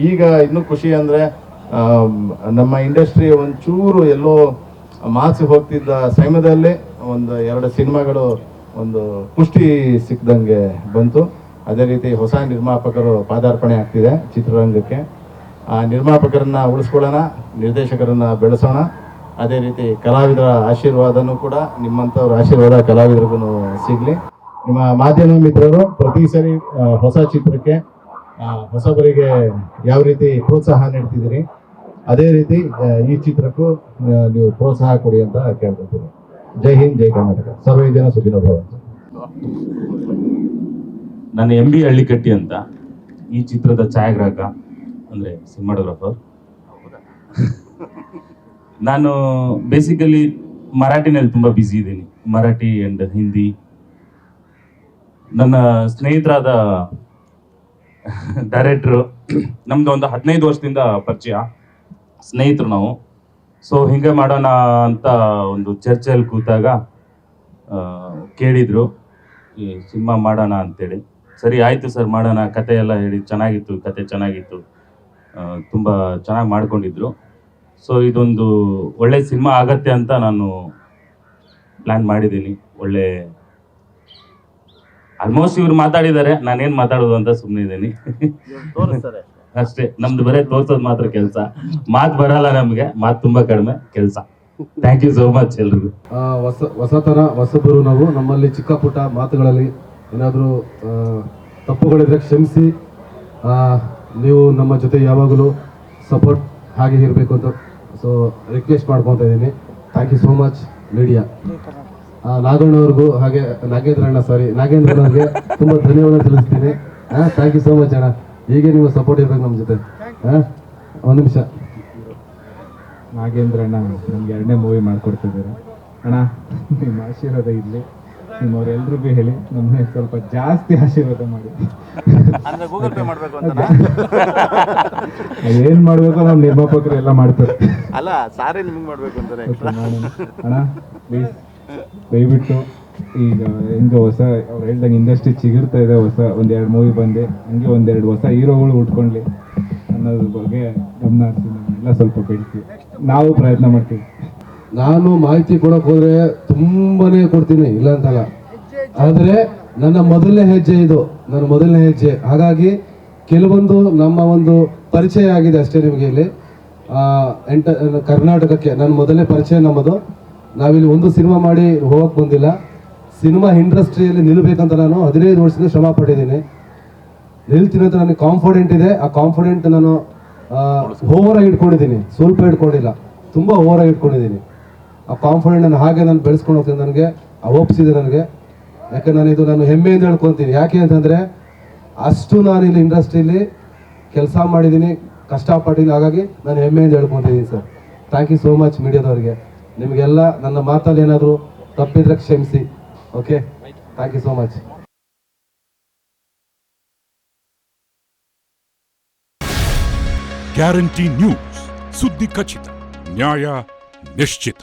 ಈಗ ಇನ್ನೂ ಖುಷಿ ಅಂದರೆ ನಮ್ಮ ಇಂಡಸ್ಟ್ರಿ ಒಂಚೂರು ಎಲ್ಲೋ ಮಾಸಿ ಹೋಗ್ತಿದ್ದ ಸಮಯದಲ್ಲಿ ಒಂದು 2 ಸಿನಿಮಾಗಳು ಒಂದು ಪುಷ್ಟಿ ಸಿಕ್ಕದಂಗೆ ಬಂತು. ಅದೇ ರೀತಿ ಹೊಸ ನಿರ್ಮಾಪಕರು ಪಾದಾರ್ಪಣೆ ಆಗ್ತಿದೆ ಚಿತ್ರರಂಗಕ್ಕೆ. ಆ ನಿರ್ಮಾಪಕರನ್ನ ಉಳಿಸ್ಕೊಳ್ಳೋಣ, ನಿರ್ದೇಶಕರನ್ನ ಬೆಳೆಸೋಣ. ಅದೇ ರೀತಿ ಕಲಾವಿದರ ಆಶೀರ್ವಾದನೂ ಕೂಡ, ನಿಮ್ಮಂಥವ್ರ ಆಶೀರ್ವಾದ ಕಲಾವಿದರಿಗೂ ಸಿಗಲಿ. ನಿಮ್ಮ ಮಾಧ್ಯಮ ಮಿತ್ರರು ಪ್ರತಿ ಸರಿ ಹೊಸ ಚಿತ್ರಕ್ಕೆ ಹೊಸಬರಿಗೆ ಯಾವ ರೀತಿ ಪ್ರೋತ್ಸಾಹ ನೀಡ್ತಿದ್ದೀರಿ, ಅದೇ ರೀತಿ ಈ ಚಿತ್ರಕ್ಕೂ ನೀವು ಪ್ರೋತ್ಸಾಹ ಕೊಡಿ ಅಂತ ಕೇಳ್ಕೊತೀನಿ. ಜೈ ಹಿಂದ್, ಜೈ ಕರ್ನಾಟಕ. ಸರ್ವೇ ಜನ ಸುಖಿನೋ ಭವಂತು. ನಾನು MB ಹಳ್ಳಿಕಟ್ಟಿ ಅಂತ, ಈ ಚಿತ್ರದ ಛಾಯಾಗ್ರಾಹಕ ಅಂದರೆ ಸಿನಿಮಾಟೋಗ್ರಾಫರ್. ನಾನು ಬೇಸಿಕಲಿ ಮರಾಠಿನಲ್ಲಿ ತುಂಬ ಬ್ಯುಸಿ ಇದ್ದೀನಿ, ಮರಾಠಿ ಆ್ಯಂಡ್ ಹಿಂದಿ. ನನ್ನ ಸ್ನೇಹಿತರಾದ ಡೈರೆಕ್ಟ್ರು, ನಮ್ದು ಒಂದು 15 ವರ್ಷದಿಂದ ಪರಿಚಯ ಸ್ನೇಹಿತರು ನಾವು. ಸೊ ಹಿಂಗೆ ಮಾಡೋಣ ಅಂತ ಒಂದು ಚರ್ಚೆಯಲ್ಲಿ ಕೂತಾಗ ಕೇಳಿದರು ಈ ಸಿನಿಮಾ ಮಾಡೋಣ ಅಂತೇಳಿ. ಸರಿ ಆಯಿತು ಸರ್ ಮಾಡೋಣ, ಕತೆ ಎಲ್ಲ ಹೇಳಿ ಚೆನ್ನಾಗಿತ್ತು, ಕತೆ ಚೆನ್ನಾಗಿತ್ತು, ತುಂಬ ಚೆನ್ನಾಗಿ ಮಾಡ್ಕೊಂಡಿದ್ರು. ಸೊ ಇದೊಂದು ಒಳ್ಳೆ ಸಿನಿಮಾ ಆಗತ್ತೆ ಅಂತ ನಾನು ಪ್ಲ್ಯಾನ್ ಮಾಡಿದ್ದೀನಿ. ಒಳ್ಳೆ ಆಲ್ಮೋಸ್ಟ್ ಇವ್ರು ಮಾತಾಡಿದ್ದಾರೆ, ನಾನೇನು ಮಾತಾಡೋದು ಅಂತ ಸುಮ್ಮನೆ ಇದ್ದೀನಿ ಅಷ್ಟೇ. ನಮ್ದು ಬರೀ ತೋರ್ಸೋದು ಮಾತ್ರ ಕೆಲಸ, ಮಾತು ಬರಲ್ಲ ನಮಗೆ, ಮಾತು ತುಂಬ ಕಡಿಮೆ, ಕೆಲಸ. ಥ್ಯಾಂಕ್ ಯು ಸೋ ಮಚ್ ಎಲ್ರಿಗೂ. ಹೊಸತನ ಹೊಸಬರು ನಾವು. ನಮ್ಮಲ್ಲಿ ಚಿಕ್ಕ ಪುಟ್ಟ ಮಾತುಗಳಲ್ಲಿ ಏನಾದರೂ ತಪ್ಪುಗಳಿದ್ರೆ ಕ್ಷಮಿಸಿ. ನೀವು ನಮ್ಮ ಜೊತೆ ಯಾವಾಗಲೂ ಸಪೋರ್ಟ್ ಹಾಗೆ ಇರಬೇಕು ಅಂತ ಸೊ ರಿಕ್ವೆಸ್ಟ್ ಮಾಡ್ಕೊತಾ ಇದ್ದೀನಿ. Thank you so much media. ನಾಗಣ್ಣವ್ರಿಗೂ ಹಾಗೆ ನಾಗೇಂದ್ರಣ್ಣವ್ರಿಗೆ ತುಂಬ ಧನ್ಯವಾದ ತಿಳಿಸ್ತೀನಿ. ಥ್ಯಾಂಕ್ ಯು ಸೋ ಮಚ್ ಅಣ್ಣ. ಹೀಗೆ ನೀವು ಸಪೋರ್ಟ್ ಇರಬೇಕು ನಮ್ಮ ಜೊತೆ. ಒಂದು ನಿಮಿಷ. ನಾಗೇಂದ್ರ ಅಣ್ಣ ನಮ್ಗೆ 2ನೇ ಮೂವಿ ಮಾಡ್ಕೊಡ್ತಿದ್ದಾರೆ ಅಣ್ಣ. ನಿಮ್ಮ ಆಶೀರ್ವಾದ ಇರಲಿ, ನಿಮ್ಮವ್ರೆಲ್ರಿಗೂ ಹೇಳಿ ನಮ್ಮನ್ನ ಸ್ವಲ್ಪ ಜಾಸ್ತಿ ಆಶೀರ್ವಾದ ಮಾಡಿ. ಏನ್ ಮಾಡ್ಬೇಕು ನಮ್ಮ ನಿರ್ಮಾಪಕರು ಎಲ್ಲ ಮಾಡ್ತಾರೆ. ಅಲ್ಲ ಸಾರೇ ನಿಮ್ಗೆ ಮಾಡ್ಬೇಕು ಅಂತಾರೆ ಅಣ್ಣ. ಪ್ಲೀಸ್ ದಯವಿಟ್ಟು ಈಗ ಹೆಂಗೆ ಹೊಸ ಅವ್ರು ಹೇಳ್ದಂಗೆ ಇಂಡಸ್ಟ್ರಿ ಚಿಗುರ್ತಾ ಇದೆ, ಹೊಸ 1-2 ಮೂವಿ ಬಂದೆ, ಹಂಗೆ 1-2 ಹೊಸ ಹೀರೋಗಳು ಉಟ್ಕೊಂಡ್ಲಿ ಅನ್ನೋದ್ರ ಬಗ್ಗೆ ಗಮನ ಹರಿಸಿ ಎಲ್ಲ ಸ್ವಲ್ಪ ಬೆಳೆಸಿ ನಾವು ಪ್ರಯತ್ನ ಮಾಡ್ತೀವಿ. ನಾನು ಮಾಹಿತಿ ಕೊಡೋಕೆ ಹೋದ್ರೆ ತುಂಬಾನೇ ಕೊಡ್ತೀನಿ, ಇಲ್ಲ ಅಂತಲ್ಲ. ಆದರೆ ನನ್ನ ಮೊದಲನೇ ಹೆಜ್ಜೆ ಇದು, ನನ್ನ ಮೊದಲನೇ ಹೆಜ್ಜೆ. ಹಾಗಾಗಿ ಕೆಲವೊಂದು ನಮ್ಮ ಒಂದು ಪರಿಚಯ ಆಗಿದೆ ಅಷ್ಟೇ ನಿಮಗೆ. ಇಲ್ಲಿ ಕರ್ನಾಟಕಕ್ಕೆ ನನ್ನ ಮೊದಲನೇ ಪರಿಚಯ ನಮ್ಮದು. ನಾವಿಲ್ಲಿ ಒಂದು ಸಿನಿಮಾ ಮಾಡಿ ಹೋಗಕ್ಕೆ ಬಂದಿಲ್ಲ. ಸಿನಿಮಾ ಇಂಡಸ್ಟ್ರಿಯಲ್ಲಿ ನಿಲ್ಲಬೇಕಂತ ನಾನು 15 ವರ್ಷದಿಂದ ಶ್ರಮ ಪಟ್ಟಿದ್ದೀನಿ. ನಿಲ್ತೀನಿ ಅಂತ ನನಗೆ ಕಾನ್ಫಿಡೆಂಟ್ ಇದೆ. ಆ ಕಾನ್ಫಿಡೆಂಟ್ ನಾನು ಓವರಾಗಿ ಇಟ್ಕೊಂಡಿದ್ದೀನಿ, ಸ್ವಲ್ಪ ಇಟ್ಕೊಂಡಿಲ್ಲ, ತುಂಬ ಓವರಾಗಿ ಇಟ್ಕೊಂಡಿದ್ದೀನಿ. ಆ ಕಾನ್ಫಿಡೆಂಟ್ ನಾನು ಹಾಗೆ ನಾನು ಬೆಳೆಸ್ಕೊಂಡು ಹೋಗ್ತೀನಿ. ನನಗೆ ಹೋಪ್ಸಿದೆ ನನಗೆ. ಯಾಕೆ ನಾನು ಹೆಮ್ಮೆಯಿಂದ ಹೇಳ್ಕೊತೀನಿ. ಯಾಕೆ ಅಂತಂದರೆ ಅಷ್ಟು ನಾನು ಇಲ್ಲಿ ಇಂಡಸ್ಟ್ರಿಯಲ್ಲಿ ಕೆಲಸ ಮಾಡಿದ್ದೀನಿ, ಕಷ್ಟಪಟ್ಟಿದ್ದೀನಿ. ಹಾಗಾಗಿ ನಾನು ಹೆಮ್ಮೆಯಿಂದ ಹೇಳ್ಕೊತಿದ್ದೀನಿ sir. Thank you so much ಮೀಡಿಯಾದವ್ರಿಗೆ. ನಿಮಗೆಲ್ಲ ನನ್ನ ಮಾತಲ್ಲಿ ಏನಾದರೂ ತಪ್ಪಿದ್ರೆ ಕ್ಷಮಿಸಿ. Okay, thank you so much. Guarantee news, ಸುದ್ದಿ ಖಚಿತ, ನ್ಯಾಯ ನಿಶ್ಚಿತ.